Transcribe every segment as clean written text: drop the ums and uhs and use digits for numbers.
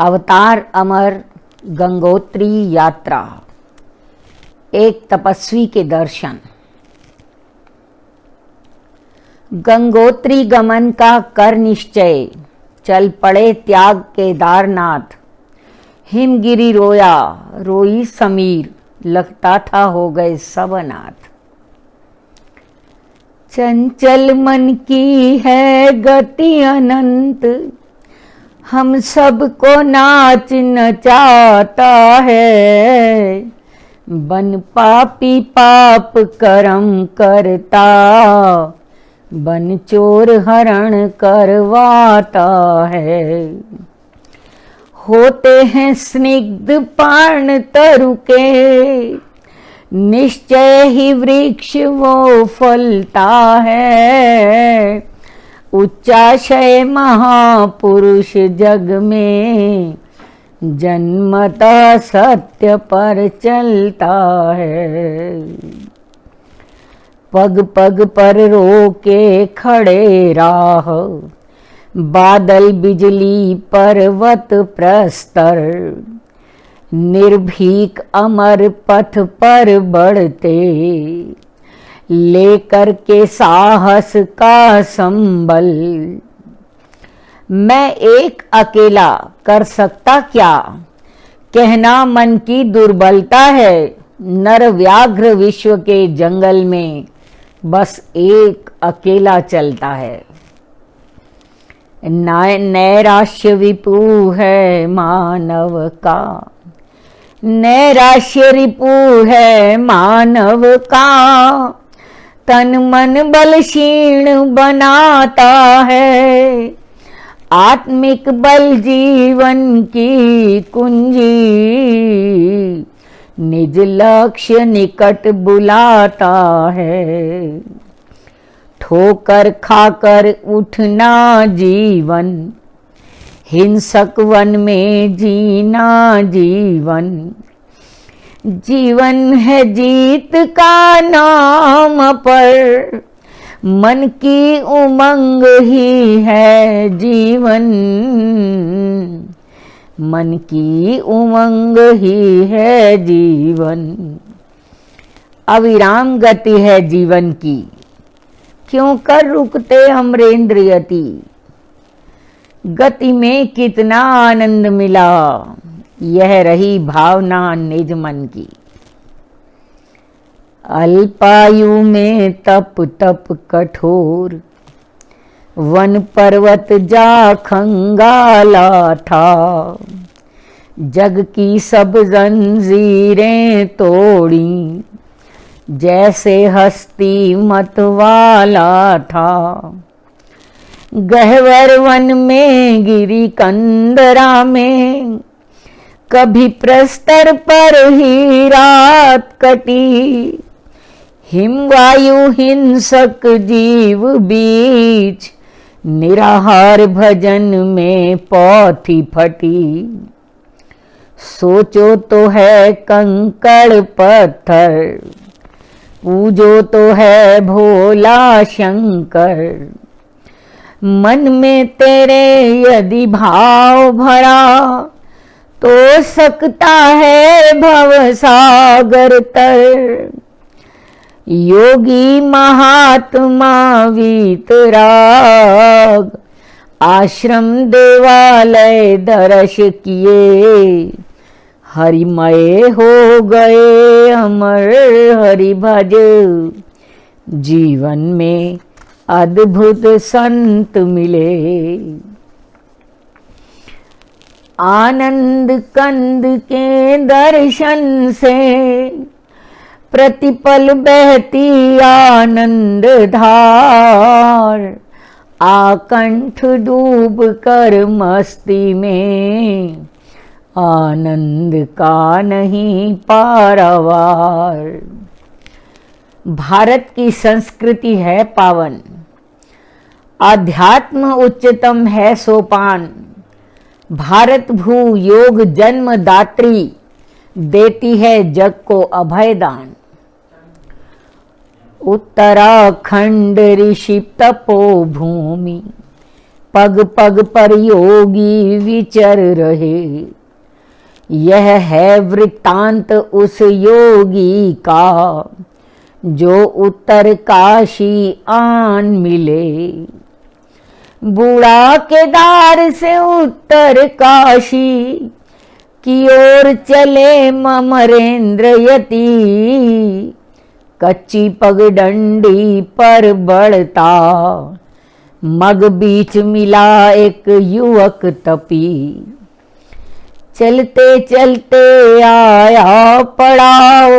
अवतार अमर गंगोत्री यात्रा, एक तपस्वी के दर्शन। गंगोत्री गमन का कर निश्चय, चल पड़े त्याग केदारनाथ। हिमगिरी रोया, रोई समीर, लगता था हो गए सब अनाथ। चंचल मन की है गति अनंत, हम सबको नाच नचाता है। बन पापी पाप कर्म करता, बन चोर हरण करवाता है। होते हैं स्निग्ध पान तरु के, निश्चय ही वृक्ष वो फलता है। उच्चाशय महापुरुष जग में, जन्मतः सत्य पर चलता है। पग पग पर रोके खड़े राह, बादल बिजली पर्वत प्रस्तर। निर्भीक अमर पथ पर बढ़ते, लेकर के साहस का संबल। मैं एक अकेला कर सकता क्या, कहना मन की दुर्बलता है। नर व्याघ्र विश्व के जंगल में, बस एक अकेला चलता है। नैराश्य विपु है मानव का, नैराश्य रिपु है मानव का। तन मन बल क्षीण बनाता है, आत्मिक बल जीवन की कुंजी। निज लक्ष्य निकट बुलाता है, ठोकर खाकर उठना जीवन। हिंसक वन में जीना जीवन, जीवन है जीत का नाम पर। मन की उमंग ही है जीवन, मन की उमंग ही है जीवन। अविराम गति है जीवन की, क्यों कर रुकते अमरेंद्र यति। गति में कितना आनंद मिला, यह रही भावना निज मन की। अल्पायु में तप तप कठोर, वन पर्वत जा खंगाला था। जग की सब जंजीरें तोड़ी, जैसे हस्ती मत वाला था। गहवर वन में गिरी कंदरा में, कभी प्रस्तर पर ही रात कटी। हिमवायु हिंसक जीव बीच, निराहार भजन में पौथी फटी। सोचो तो है कंकड़ पत्थर, पूजो तो है भोला शंकर। मन में तेरे यदि भाव भरा, तो सकता है भव सागर तर। योगी महात्मा वीतराग, आश्रम देवालय दर्श किए। हरिमय हो गए अमर हरि भज, जीवन में अद्भुत संत मिले। आनंद कंद के दर्शन से, प्रतिपल बहती आनंद धार। आकंठ डूब कर मस्ती में, आनंद का नहीं पारावार। भारत की संस्कृति है पावन, आध्यात्म उच्चतम है सोपान। भारत भू योग जन्म दात्री, देती है जग को अभयदान। उत्तराखंड ऋषि तपो भूमि, पग पग पर योगी विचर रहे। यह है वृत्तांत उस योगी का, जो उत्तर काशी आन मिले। बूढ़ा केदार से उत्तर काशी की ओर चले अमरेंद्र यति। कच्ची पगडंडी पर बढ़ता मग बीच मिला एक युवक तपी। चलते चलते आया पड़ाव,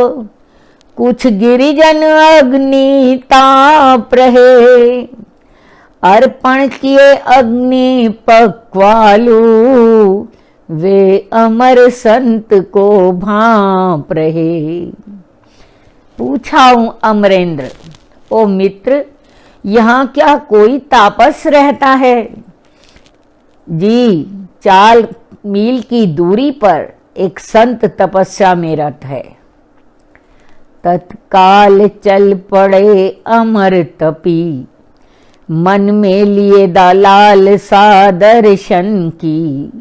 कुछ गिरिजन अग्नि ताप रहे। अर्पण किए अग्नि पक्वालू, वे अमर संत को भांप रहे। पूछा अमरेंद्र, ओ मित्र, यहाँ क्या कोई तापस रहता है? जी, 4 मील की दूरी पर एक संत तपस्या में रत है। तत्काल चल पड़े अमर तपी, मन में लिए दलाल सा दर्शन की।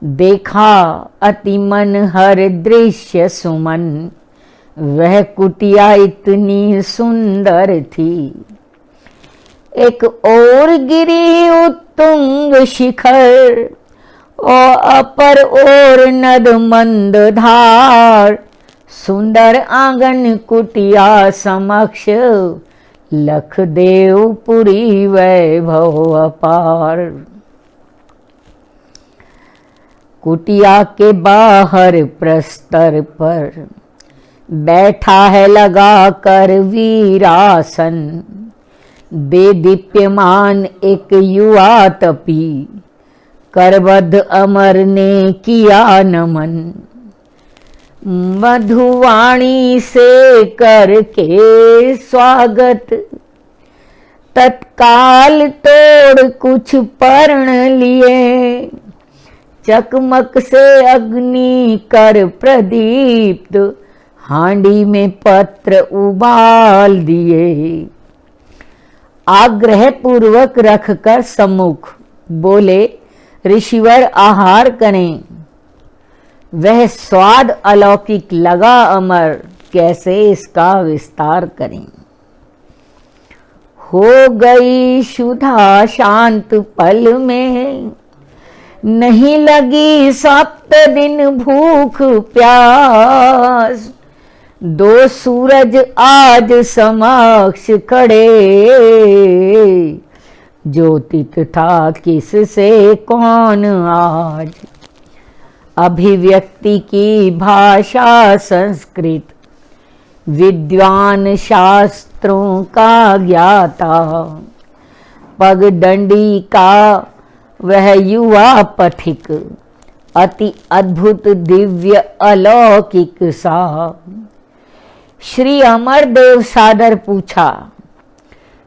देखा अति मन हर दृश्य सुमन, वह कुटिया इतनी सुंदर थी। एक और गिरी उत्तुंग शिखर, और अपर ओर नद मंद धार। सुंदर आंगन कुटिया समक्ष, लख देवपुरी वैभव अपार। कुटिया के बाहर प्रस्तर पर बैठा है लगा कर वीरासन। देदीप्यमान एक युवा तपी, करबद्ध अमर ने किया नमन। मधुवाणी से करके स्वागत, तत्काल तोड़ कुछ पर्ण लिए। चकमक से अग्नि कर प्रदीप्त, हांडी में पत्र उबाल दिए। आग्रह पूर्वक रखकर सम्मुख बोले, ऋषिवर आहार करें। वह स्वाद अलौकिक लगा अमर, कैसे इसका विस्तार करें। हो गई शुद्धा शांत पल में, नहीं लगी 7 दिन भूख प्यास। 2 सूरज आज समक्ष खड़े, ज्योतित था किससे कौन आज। अभिव्यक्ति की भाषा संस्कृत, विद्वान शास्त्रों का ज्ञाता। पगडंडी का वह युवा पथिक, अति अद्भुत दिव्य अलौकिक सा। श्री अमरदेव सादर पूछा,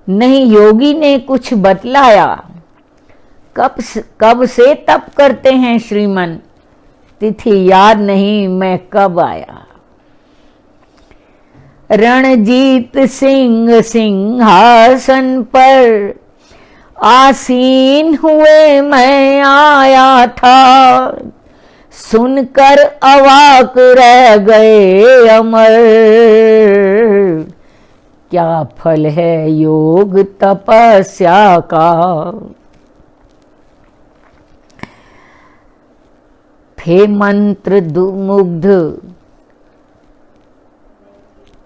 नहीं योगी ने कुछ बतलाया? कब से तप करते हैं श्रीमन? तिथि याद नहीं मैं कब आया। रणजीत सिंह सिंहासन पर आसीन हुए मैं आया था। सुनकर अवाक रह गए अमर, क्या फल है योग तपस्या का। थे मंत्र मुग्ध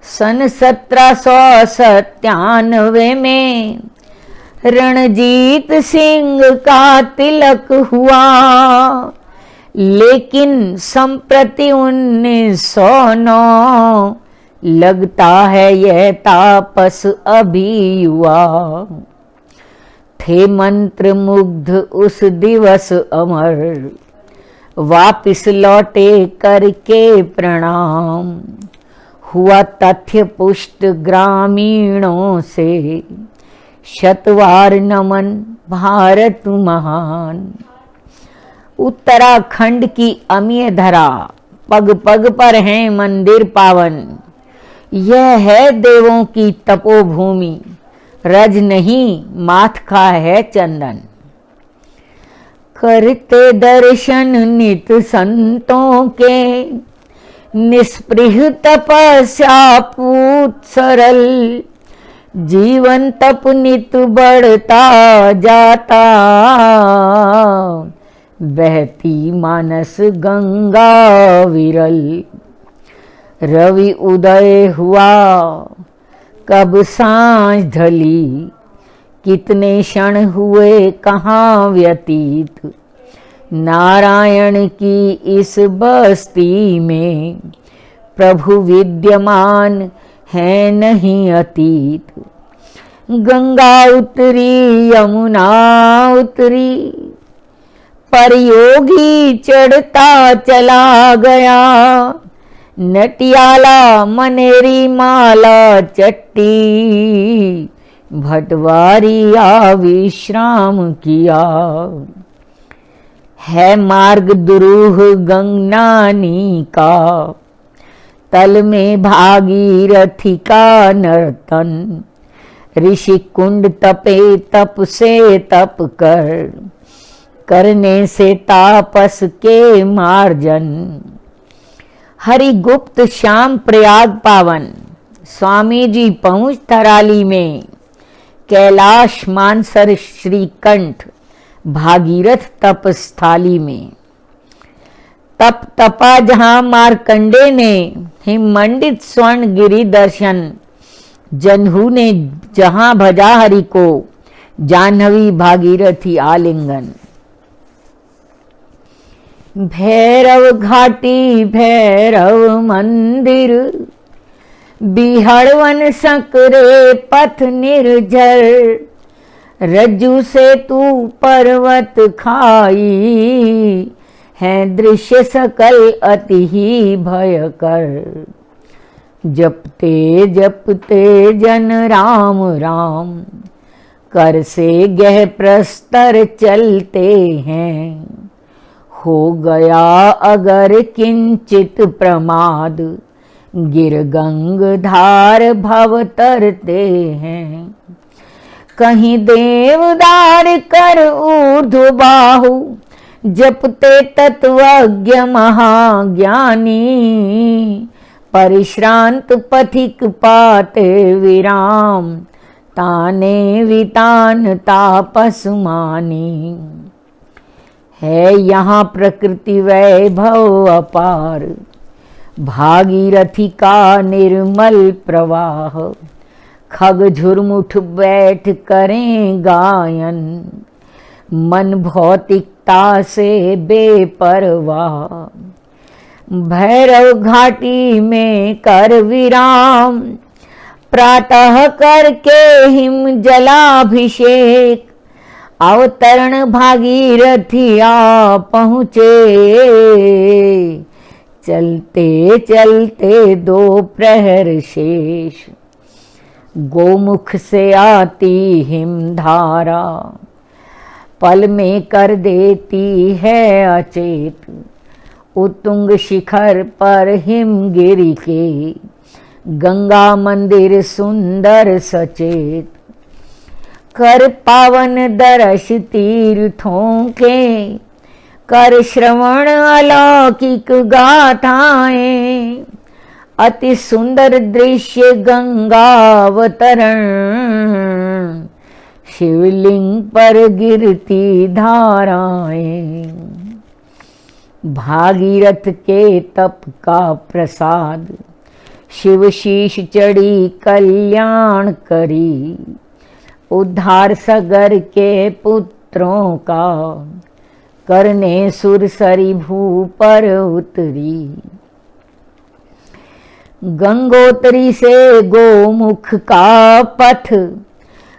सन 1797 में, रणजीत सिंह का तिलक हुआ। लेकिन संप्रति 1909 लगता है यह तापस अभी युवा। थे मंत्र मुग्ध उस दिवस अमर, वापिस लौटे करके प्रणाम। हुआ तथ्य पुष्ट ग्रामीणों से, शतवार नमन भारत महान। उत्तराखंड की अमीय धरा, पग पग पर हैं मंदिर पावन। यह है देवों की तपोभूमि, रज नहीं माथ का है चंदन। करते दर्शन नित संतों के, निस्पृह तपस्या पूत सरल, जीवन तप नित बढ़ता जाता, बहती मानस गंगा विरल। रवि उदय हुआ कब सांझ ढली, कितने क्षण हुए कहाँ व्यतीत, नारायण की इस बस्ती में प्रभु विद्यमान है नहीं अतीत। गंगा उतरी यमुना उतरी, पर योगी चढ़ता चला गया, नटियाला मनेरी माला चट्टी, भटवारिया विश्राम किया। है मार्ग दुरूह गंगनानी का, तल में भागीरथी का नर्तन, ऋषि कुंड तपे तप से तप कर, करने से तापस के मार्जन। हरि गुप्त श्याम प्रयाग पावन, स्वामी जी पहुँच थराली में, कैलाश मानसर श्रीकंठ भागीरथ तपस्थाली में। तप तपा जहां मार्कंडे ने, हिममंडित स्वर्ण गिरि दर्शन, जन्हू ने जहां भजा हरि को, जाह्नवी भागीरथी आलिंगन। भैरव घाटी भैरव मंदिर, बिहड़वन सकरे पथ निर्जर, रज्जू से तू पर्वत खाई, है दृश्य सकल अति ही भयकर। जपते जपते जन राम राम, कर से गह प्रस्तर चलते हैं, हो गया अगर किंचित प्रमाद, गिर गंग धार भव तरते हैं। कहीं देवदार कर ऊर्ध्व बाहु, जपते तत्वज्ञ महाज्ञानी, परिश्रांत पथिक पाते विराम, ताने वितान तापस मानी। है यहाँ प्रकृति वैभव अपार, भागीरथी का निर्मल प्रवाह, खग झुरमुठ बैठ करें गायन, मन भौतिकता से बेपरवाह। भैरव घाटी में कर विराम, प्रातः करके हिम जलाभिषेक, अवतरण भागीरथिया पहुँचे, चलते चलते दो प्रहर शेष, गोमुख से आती हिमधारा, पल में कर देती है अचेत, उत्तुंग शिखर पर हिमगिरि के, गंगा मंदिर सुंदर सचेत। कर पावन दर्श तीर्थों के, कर श्रवण अलौकिक गाथाएं, अति सुंदर दृश्य गंगावतरण, शिवलिंग पर गिरती धाराएं। भागीरथ के तप का प्रसाद, शिव शीश चढ़ी कल्याण करी, उद्धार सगर के पुत्रों का, करने सुरसरी भू पर उतरी। गंगोत्री से गोमुख का पथ,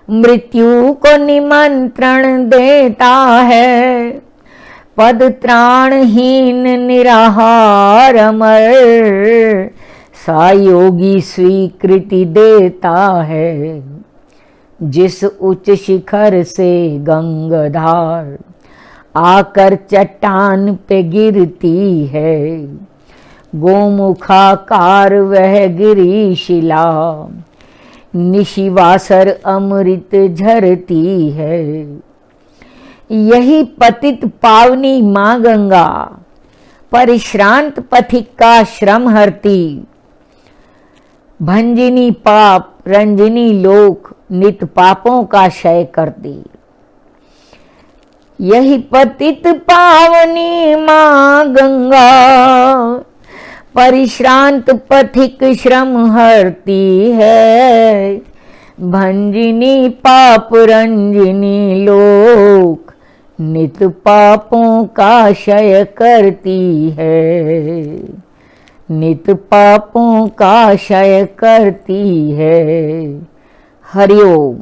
मृत्यु को निमंत्रण देता है, पद त्राणहीन निराहार अमर, सायोगी स्वीकृति देता है। जिस उच्च शिखर से गंगाधार आकर चट्टान पे गिरती है, गोमुखाकार वह गिरी शिला, निशिवासर अमृत झरती है। यही पतित पावनी माँ गंगा परिश्रांत पथिक का श्रम हरती। भंजिनी पाप रंजिनी लोक नित पापों का क्षय करती। यही पतित पावनी माँ गंगा परिश्रांत पथिक श्रम हरती है। भंजिनी पाप रंजिनी लोक नित पापों का क्षय करती है। नित पापों का क्षय करती है। हरिओम।